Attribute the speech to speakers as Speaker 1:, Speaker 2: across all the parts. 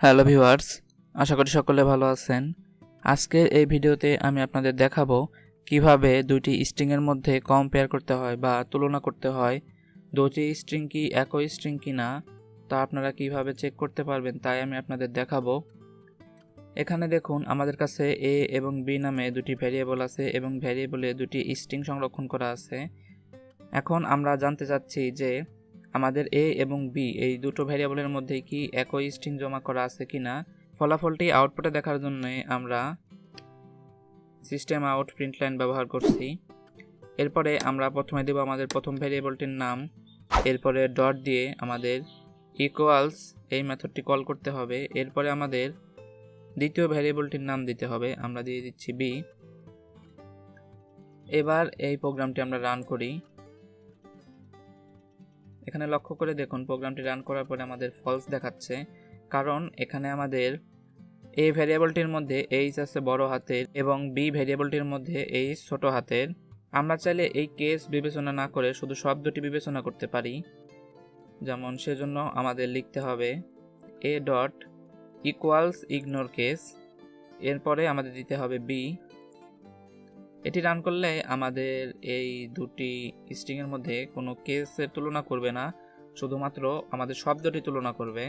Speaker 1: Hello viewers, আশা করি সকলে ভালো আছেন। আজকের এই ভিডিওতে আমি আপনাদের দেখাবো কিভাবে দুইটি স্ট্রিংয়ের মধ্যে কম্পেয়ার করতে হয় বা তুলনা করতে হয়। দুটি স্ট্রিং কি একই স্ট্রিং কিনা তা আপনারা কিভাবে চেক করতে পারবেন তাই আমি আপনাদের দেখাবো। এখানে দেখুন আমাদের কাছে এ এবং বি নামে দুটি ভ্যারিয়েবল আছে এবং ভ্যারিয়েবলে দুটি স্ট্রিং সংরক্ষণ করা আছে। এখন আমরা জানতে চাচ্ছি যে আমাদের এ এবং বি এই দুটো ভ্যারিয়েবলের মধ্যে কি একই স্ট্রিং জমা করা আছে কিনা। ফলাফলটি আউটপুটে দেখার জন্য আমরা সিস্টেম আউট প্রিন্ট লাইন ব্যবহার করছি। এরপরে আমরা প্রথমে দেব আমাদের প্রথম ভ্যারিয়েবলটির নাম, এরপরে ডট দিয়ে আমাদের ইকুয়ালস এই মেথডটি কল করতে হবে। এরপরে আমাদের দ্বিতীয় ভ্যারিয়েবলটির নাম দিতে হবে, আমরা দিয়ে দিচ্ছি বি। এবার এই প্রোগ্রামটি আমরা রান করি। এখানে লক্ষ্য করে দেখুন প্রোগ্রামটি রান করার পরে আমাদের ফলস দেখাচ্ছে, কারণ এখানে আমাদের এ ভ্যারিয়েবলটির মধ্যে এইচ আছে বড় হাতের এবং বি ভ্যারিয়েবলটির মধ্যে এইচ ছোট হাতের। আমরা চাইলে এই কেস বিবেচনা না করে শুধু শব্দটি বিবেচনা করতে পারি। যেমন সেজন্য আমাদের লিখতে হবে A dot equals ignore case, এরপরে আমাদের দিতে হবে বি। এটি রান করলে আমাদের এই দুটি স্ট্রিংয়ের মধ্যে কোনো কেসের তুলনা করবে না, শুধুমাত্র আমাদের শব্দটি তুলনা করবে।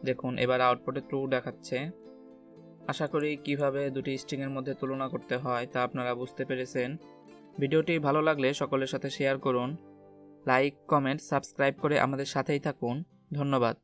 Speaker 1: দেখুন এবার আউটপুটে ট্রু দেখাচ্ছে। আশা করি কিভাবে দুটি স্ট্রিংয়ের মধ্যে তুলনা করতে হয় তা আপনারা বুঝতে পেরেছেন। ভিডিওটি ভালো লাগলে সকলের সাথে শেয়ার করুন। লাইক, কমেন্ট, সাবস্ক্রাইব করে আমাদের সাথেই থাকুন। ধন্যবাদ।